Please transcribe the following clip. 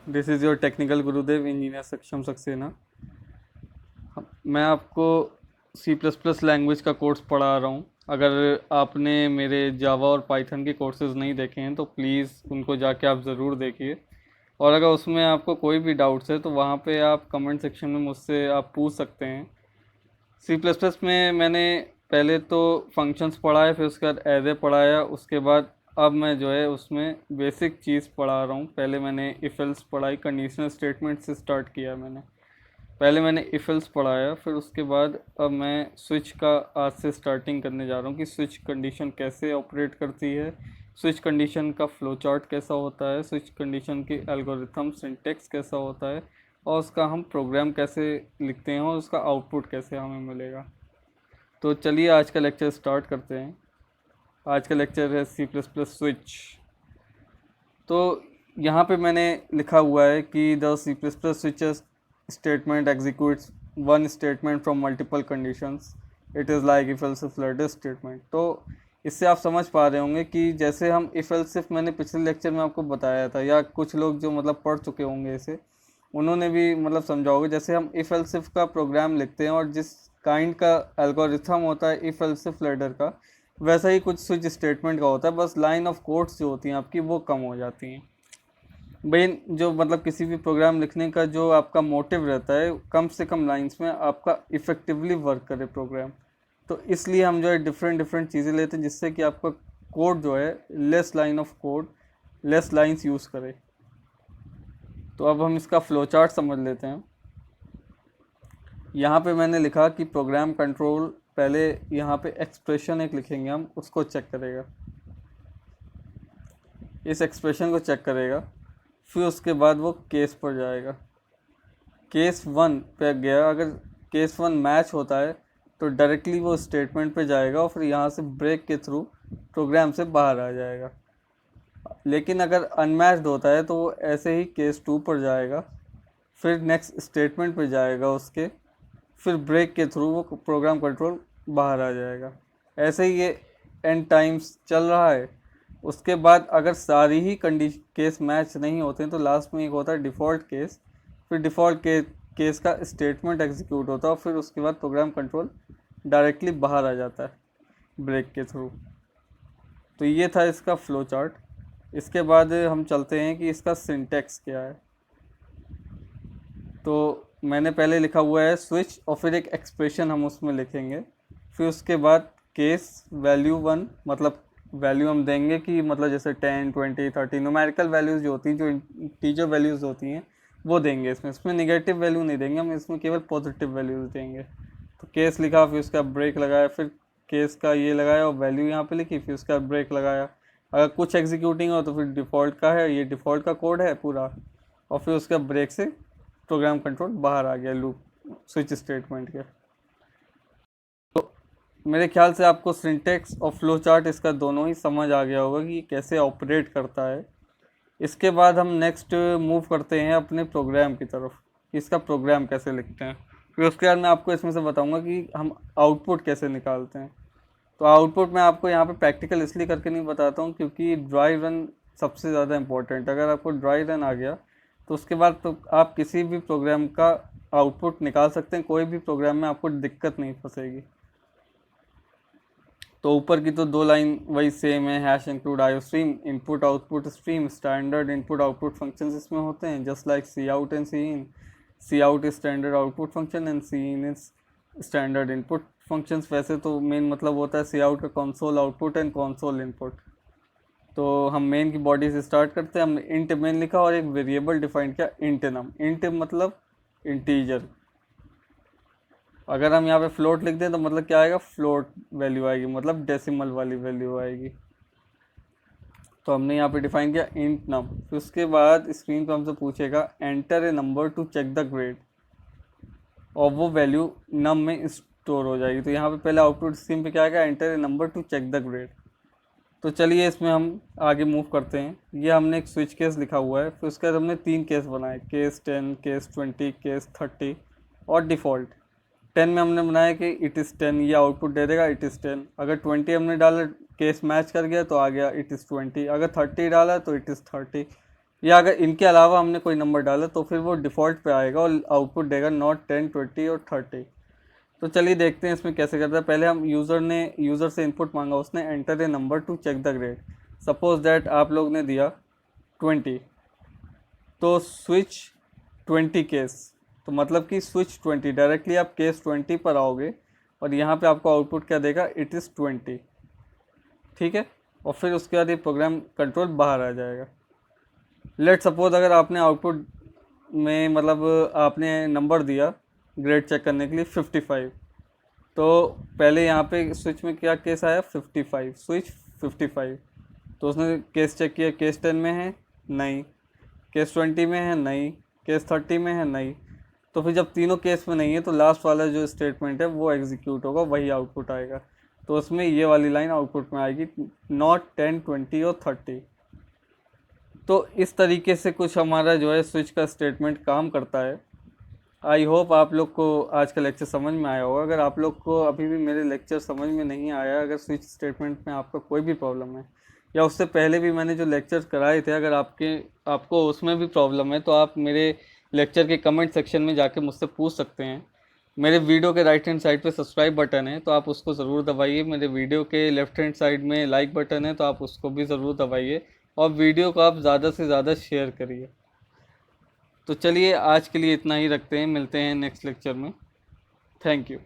This is your technical Gurudev engineer सक्षम सक्सेना। मैं आपको सी प्लस प्लस लैंग्वेज का कोर्स पढ़ा रहा हूँ। अगर आपने मेरे जावा और पाइथन के कोर्सेज़ नहीं देखे हैं तो प्लीज़ उनको जाके आप ज़रूर देखिए। और अगर उसमें आपको कोई भी डाउट्स है तो वहाँ पे आप कमेंट सेक्शन में मुझसे आप पूछ सकते हैं। सी प्लस प्लस में मैंने पहले तो फंक्शंस पढ़ाए, फिर उसके बाद एरे पढ़ाया, उसके बाद अब मैं जो है उसमें बेसिक चीज़ पढ़ा रहा हूँ। पहले मैंने इफ एल्स पढ़ाई, कंडीशनल स्टेटमेंट से स्टार्ट किया मैंने। पहले मैंने इफ एल्स पढ़ाया, फिर उसके बाद अब मैं स्विच का आज से स्टार्टिंग करने जा रहा हूँ कि स्विच कंडीशन कैसे ऑपरेट करती है, स्विच कंडीशन का फ्लो चार्ट कैसा होता है, स्विच कंडीशन की एल्गोरिथम सिंटेक्स कैसा होता है, और उसका हम प्रोग्राम कैसे लिखते हैं और उसका आउटपुट कैसे हमें मिलेगा। तो चलिए आज का लेक्चर स्टार्ट करते हैं। आज का लेक्चर है सी प्लस प्लस स्विच। तो यहाँ पे मैंने लिखा हुआ है कि the C plus plus switches statement executes one statement from multiple conditions, it is like if else if ladder statement. तो इससे आप समझ पा रहे होंगे कि जैसे हम इफ एल्स इफ, मैंने पिछले लेक्चर में आपको बताया था, या कुछ लोग जो मतलब पढ़ चुके होंगे इसे, उन्होंने भी मतलब समझा होगा। जैसे हम इफ एल्स इफ का प्रोग्राम लिखते हैं और जिस काइंड का एल्गोरिथम होता है इफ एल्स इफ लेटर का, वैसा ही कुछ स्विच स्टेटमेंट का होता है। बस लाइन ऑफ कोड्स जो होती हैं आपकी वो कम हो जाती हैं। भाई जो मतलब किसी भी प्रोग्राम लिखने का जो आपका मोटिव रहता है, कम से कम लाइंस में आपका इफ़ेक्टिवली वर्क करे प्रोग्राम। तो इसलिए हम जो है डिफरेंट डिफरेंट चीज़ें लेते हैं जिससे कि आपका कोड जो है less line of code, less lines use करे। तो अब हम इसका फ्लो चार्ट समझ लेते हैं। यहाँ पे मैंने लिखा कि प्रोग्राम कंट्रोल, पहले यहाँ पे एक्सप्रेशन एक लिखेंगे हम, उसको चेक करेगा, इस एक्सप्रेशन को चेक करेगा। फिर उसके बाद वो केस पर जाएगा, केस वन पे गया, अगर केस वन मैच होता है तो डायरेक्टली वो स्टेटमेंट पे जाएगा और फिर यहाँ से ब्रेक के थ्रू प्रोग्राम से बाहर आ जाएगा। लेकिन अगर अनमैच्ड होता है तो वो ऐसे ही केस टू पर जाएगा, फिर नेक्स्ट स्टेटमेंट पे जाएगा उसके, फिर ब्रेक के थ्रू वो प्रोग्राम कंट्रोल बाहर आ जाएगा। ऐसे ही ये एन टाइम्स चल रहा है। उसके बाद अगर सारी ही केस मैच नहीं होते हैं तो लास्ट में एक होता है डिफ़ॉल्ट केस, फिर डिफ़ॉल्ट केस का स्टेटमेंट एग्जीक्यूट होता है और फिर उसके बाद प्रोग्राम कंट्रोल डायरेक्टली बाहर आ जाता है ब्रेक के थ्रू। तो ये था इसका फ्लो चार्ट। इसके बाद हम चलते हैं कि इसका सिंटेक्स क्या है। तो मैंने पहले लिखा हुआ है स्विच और फिर एक एक्सप्रेशन हम उसमें लिखेंगे, फिर उसके बाद केस वैल्यू वन, मतलब वैल्यू हम देंगे कि मतलब जैसे 10 20 30 न्यूमेरिकल वैल्यूज़ जो होती हैं, जो इंटीजर वैल्यूज़ होती हैं वो देंगे। इसमें नेगेटिव वैल्यू नहीं देंगे हम, इसमें केवल पॉजिटिव वैल्यूज़ देंगे। तो केस लिखा, फिर उसका ब्रेक लगाया, फिर केस का ये लगाया और वैल्यू यहाँ पे लिखी, फिर उसका ब्रेक लगाया। अगर कुछ एग्जीक्यूटिंग हो तो फिर डिफ़ॉल्ट का है, ये डिफ़ॉल्ट का कोड है पूरा, और फिर उसका ब्रेक से प्रोग्राम कंट्रोल बाहर आ गया लूप स्विच स्टेटमेंट के। तो मेरे ख्याल से आपको सिंटेक्स और फ्लो चार्ट इसका दोनों ही समझ आ गया होगा कि कैसे ऑपरेट करता है। इसके बाद हम नेक्स्ट मूव करते हैं अपने प्रोग्राम की तरफ कि इसका प्रोग्राम कैसे लिखते हैं। फिर उसके बाद मैं आपको इसमें से बताऊंगा कि हम आउटपुट कैसे निकालते हैं। तो आउटपुट मैं आपको यहाँ पे प्रैक्टिकल इसलिए करके नहीं बताता हूँ क्योंकि ड्राई रन सबसे ज़्यादा इंपॉर्टेंट है। अगर आपको ड्राई रन आ गया तो उसके बाद तो आप किसी भी प्रोग्राम का आउटपुट निकाल सकते हैं, कोई भी प्रोग्राम में आपको दिक्कत नहीं फंसेगी। तो ऊपर की तो दो लाइन वही सेम है, hash include iostream, input output stream, standard input output functions इसमें होते हैं just like cout and cin. Cout is standard output function and cin is standard input functions. वैसे तो main मतलब होता है cout का console output and console input. तो हम मेन की बॉडी से स्टार्ट करते हैं। हमने इंट मेन लिखा और एक वेरिएबल डिफाइन किया इंट नम। इंट मतलब इंटीजर। अगर हम यहाँ पे फ्लोट लिख दें तो मतलब क्या आएगा, फ्लोट वैल्यू आएगी, मतलब डेसिमल वाली वैल्यू आएगी। तो हमने यहाँ पे डिफाइन किया इंट नम। फिर उसके बाद स्क्रीन पे हमसे पूछेगा enter a number to check the grade, और वो वैल्यू नम में स्टोर हो जाएगी। तो यहाँ पे पहले आउटपुट स्क्रीन पे क्या आएगा, enter a number to check the grade. तो चलिए इसमें हम आगे मूव करते हैं। ये हमने एक स्विच केस लिखा हुआ है, फिर उसके बाद हमने तीन केस बनाए, केस 10, केस 20, केस 30 और डिफ़ॉल्ट। 10 में हमने बनाया कि इट इज़ 10, ये आउटपुट दे देगा इट इज़ 10। अगर 20 हमने डाला, केस मैच कर गया तो आ गया इट इज़ 20। अगर 30 डाला तो इट इज़ 30। या अगर इनके अलावा हमने कोई नंबर डाला तो फिर वो डिफ़ॉल्ट पे आएगा और आउटपुट देगा नॉट 10, 20 और 30। तो चलिए देखते हैं इसमें कैसे करता है। पहले हम यूज़र से इनपुट मांगा, उसने enter a number to check the grade. Suppose that आप लोग ने दिया 20, तो स्विच 20 केस, तो मतलब कि स्विच 20, डायरेक्टली आप केस 20 पर आओगे और यहाँ पे आपको आउटपुट क्या देगा, इट इज़ 20। ठीक है, और फिर उसके बाद ये प्रोग्राम कंट्रोल बाहर आ जाएगा। लेट सपोज अगर आपने आउटपुट में मतलब आपने नंबर दिया ग्रेड चेक करने के लिए 55, तो पहले यहाँ पे स्विच में क्या केस आया 55, स्विच 55, तो उसने केस चेक किया, केस 10 में है नहीं, केस 20 में है नहीं, केस 30 में है नहीं। तो फिर जब तीनों केस में नहीं है तो लास्ट वाला जो स्टेटमेंट है वो एग्जीक्यूट होगा, वही आउटपुट आएगा। तो उसमें ये वाली लाइन आउटपुट में आएगी, नॉट 10, 20 और 30। तो इस तरीके से कुछ हमारा जो है स्विच का स्टेटमेंट काम करता है। आई होप आप लोग को आज का लेक्चर समझ में आया होगा। अगर आप लोग को अभी भी मेरे लेक्चर समझ में नहीं आया, अगर स्विच स्टेटमेंट में आपका कोई भी प्रॉब्लम है, या उससे पहले भी मैंने जो लेक्चर कराए थे अगर आपको उसमें भी प्रॉब्लम है, तो आप मेरे लेक्चर के कमेंट सेक्शन में जाके मुझसे पूछ सकते हैं। मेरे वीडियो के राइट हैंड साइड पे सब्सक्राइब बटन है, तो आप उसको ज़रूर दबाइए। मेरे वीडियो के लेफ्ट हैंड साइड में लाइक बटन है, तो आप उसको भी ज़रूर दबाइए। और वीडियो को आप ज़्यादा से ज़्यादा शेयर करिए। तो चलिए आज के लिए इतना ही रखते हैं, मिलते हैं नेक्स्ट लेक्चर में। Thank you.